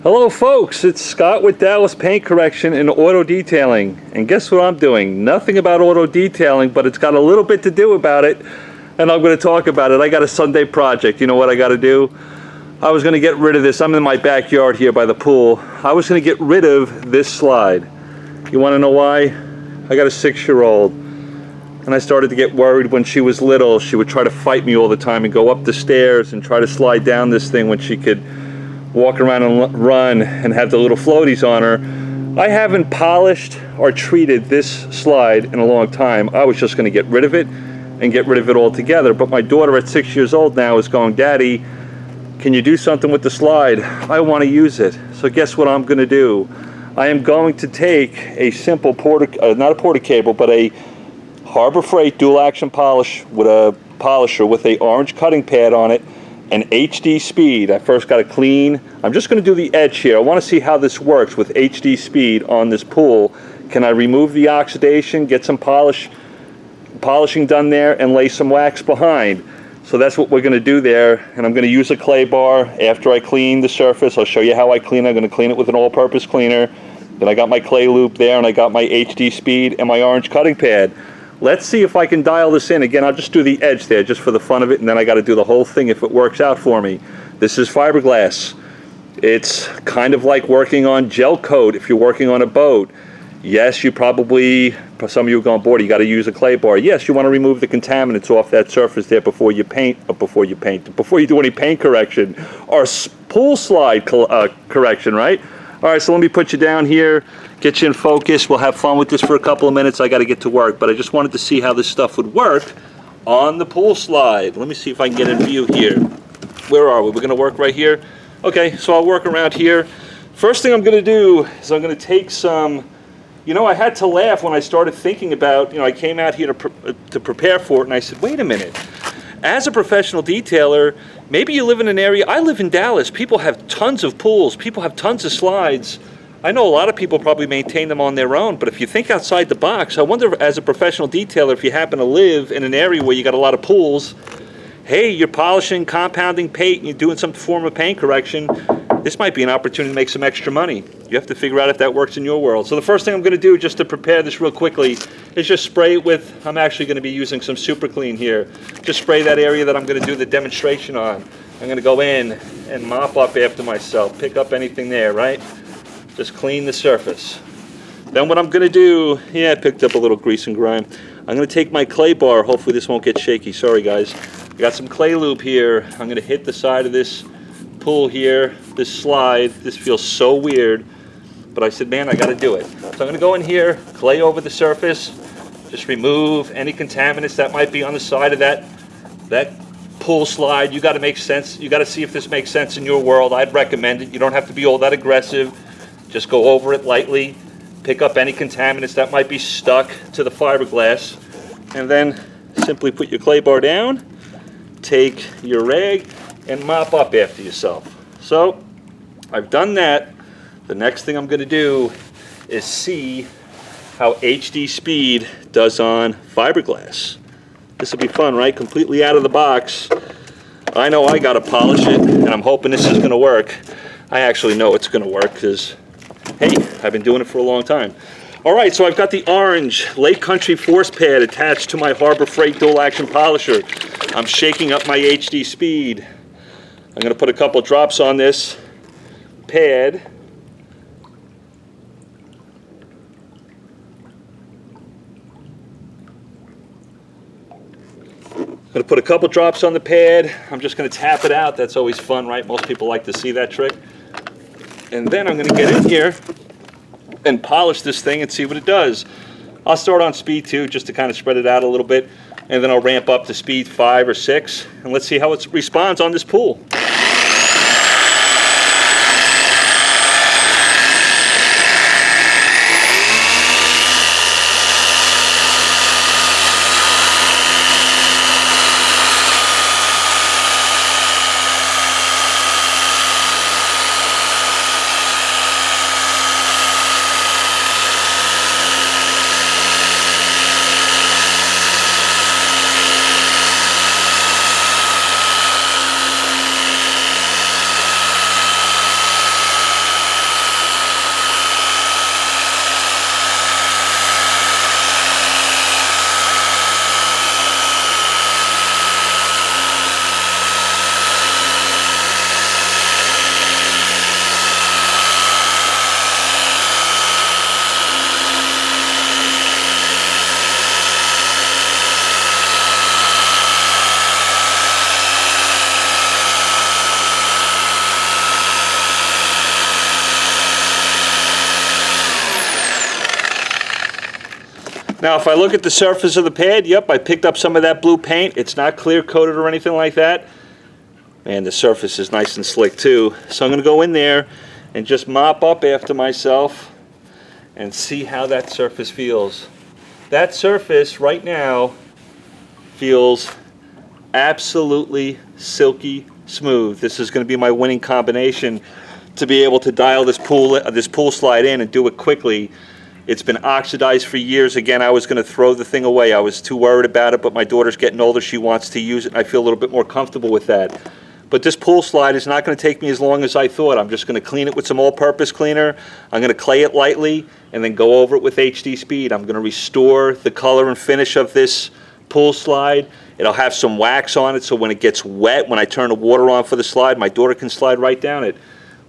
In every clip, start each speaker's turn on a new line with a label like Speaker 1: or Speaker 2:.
Speaker 1: Hello folks, it's Scott with Dallas Paint Correction and Auto Detailing. And guess what I'm doing? Nothing about auto detailing, but it's got a little bit to do about it, and I'm going to talk about it. I got a Sunday project. You know what I got to do? I was going to get rid of this. I'm in my backyard here by the pool. I was going to get rid of this slide. You want to know why? I got a 6-year-old, and I started to get worried when she was little. She would try to fight me all the time and go up the stairs and try to slide down this thing when she could walk around and run and have the little floaties on her. I haven't polished or treated this slide in a long time. I was just going to get rid of it and get rid of it altogether. But my daughter at 6 years old now is going, "Daddy, can you do something with the slide? I want to use it." So guess what I'm going to do? I am going to take a simple not a porta cable, but a Harbor Freight dual action polish with a polisher with a orange cutting pad on it, and HDSPEED. I first got to clean. I'm just going to do the edge here. I want to see how this works with HDSPEED on this pool. Can I remove the oxidation, get some polishing done there, and lay some wax behind? So that's what we're going to do there. And I'm going to use a clay bar after I clean the surface. I'll show you how I clean it. I'm going to clean it with an all-purpose cleaner. Then I got my clay loop there, and I got my HDSPEED and my orange cutting pad. Let's see if I can dial this in. Again, I'll just do the edge there just for the fun of it, and then I got to do the whole thing if it works out for me. This is fiberglass. It's kind of like working on gel coat if you're working on a boat. Yes, you probably, some of you are going, "Boy, you got to use a clay bar." Yes, you want to remove the contaminants off that surface there before you before you do any paint correction or pool slide correction, right? All right, so let me put you down here, get you in focus. We'll have fun with this for a couple of minutes. I got to get to work, but I just wanted to see how this stuff would work on the pool slide. Let me see if I can get in view here. Where are we? We're going to work right here. Okay, so I'll work around here. First thing I'm going to do is I'm going to take some, I had to laugh when I started thinking about, I came out here to prepare for it, and I said, wait a minute. As a professional detailer, maybe you live in an area, I live in Dallas, people have tons of pools, people have tons of slides. I know a lot of people probably maintain them on their own, but if you think outside the box, I wonder as a professional detailer, if you happen to live in an area where you got a lot of pools, hey, you're polishing, compounding paint, and you're doing some form of paint correction, this might be an opportunity to make some extra money. You have to figure out if that works in your world. So the first thing I'm going to do, just to prepare this real quickly, is just spray it with, I'm actually going to be using some Super Clean here. Just spray that area that I'm going to do the demonstration on. I'm going to go in and mop up after myself, pick up anything there, right? Just clean the surface. Then what I'm going to do, I picked up a little grease and grime. I'm going to take my clay bar. Hopefully this won't get shaky. Sorry guys. I got some clay loop here. I'm going to hit the side of this pool here, this slide. This feels so weird, but I said, man, I got to do it. So I'm going to go in here, clay over the surface, just remove any contaminants that might be on the side of that pool slide. You got to make sense. You got to see if this makes sense in your world. I'd recommend it. You don't have to be all that aggressive. Just go over it lightly, pick up any contaminants that might be stuck to the fiberglass, and then simply put your clay bar down, take your rag, and mop up after yourself. So I've done that. The next thing I'm going to do is see how HDSPEED does on fiberglass. This will be fun, right? Completely out of the box. I know I got to polish it, and I'm hoping this is going to work. I actually know it's going to work because, hey, I've been doing it for a long time. All right, so I've got the orange Lake Country Force Pad attached to my Harbor Freight dual action polisher. I'm shaking up my HDSPEED. I'm going to put a couple drops on this pad. I'm going to put a couple drops on the pad. I'm just going to tap it out. That's always fun, right? Most people like to see that trick. And then I'm going to get in here and polish this thing and see what it does. I'll start on speed 2 just to kind of spread it out a little bit, and then I'll ramp up to speed 5 or 6, and let's see how it responds on this pool. Now, if I look at the surface of the pad, yep, I picked up some of that blue paint. It's not clear coated or anything like that. And the surface is nice and slick too. So I'm going to go in there and just mop up after myself and see how that surface feels. That surface right now feels absolutely silky smooth. This is going to be my winning combination to be able to dial this pool slide in and do it quickly. It's been oxidized for years. Again, I was going to throw the thing away. I was too worried about it, but my daughter's getting older. She wants to use it, and I feel a little bit more comfortable with that. But this pool slide is not going to take me as long as I thought. I'm just going to clean it with some all-purpose cleaner. I'm going to clay it lightly and then go over it with HDSPEED. I'm going to restore the color and finish of this pool slide. It'll have some wax on it, so when it gets wet, when I turn the water on for the slide, my daughter can slide right down it.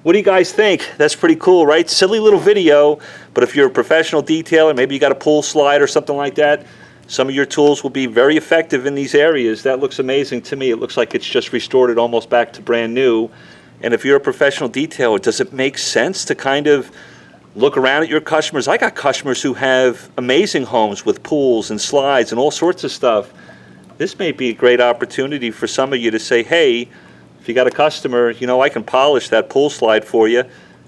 Speaker 1: What do you guys think? That's pretty cool, right? Silly little video, but if you're a professional detailer, maybe you got a pool slide or something like that, some of your tools will be very effective in these areas. That looks amazing to me. It looks like it's just restored it almost back to brand new. And if you're a professional detailer, does it make sense to kind of look around at your customers? I got customers who have amazing homes with pools and slides and all sorts of stuff. This may be a great opportunity for some of you to say, hey, if you got a customer, you know, I can polish that pool slide for you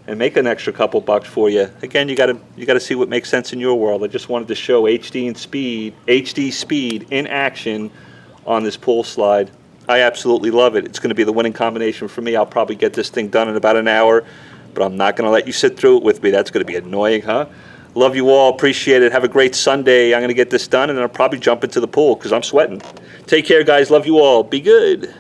Speaker 1: and make an extra couple bucks for you. Again, you got to see what makes sense in your world. I just wanted to show HDSPEED in action on this pool slide. I absolutely love it. It's going to be the winning combination for me. I'll probably get this thing done in about an hour, but I'm not going to let you sit through it with me. That's going to be annoying, huh? Love you all. Appreciate it. Have a great Sunday. I'm going to get this done, and then I'll probably jump into the pool because I'm sweating. Take care, guys. Love you all. Be good.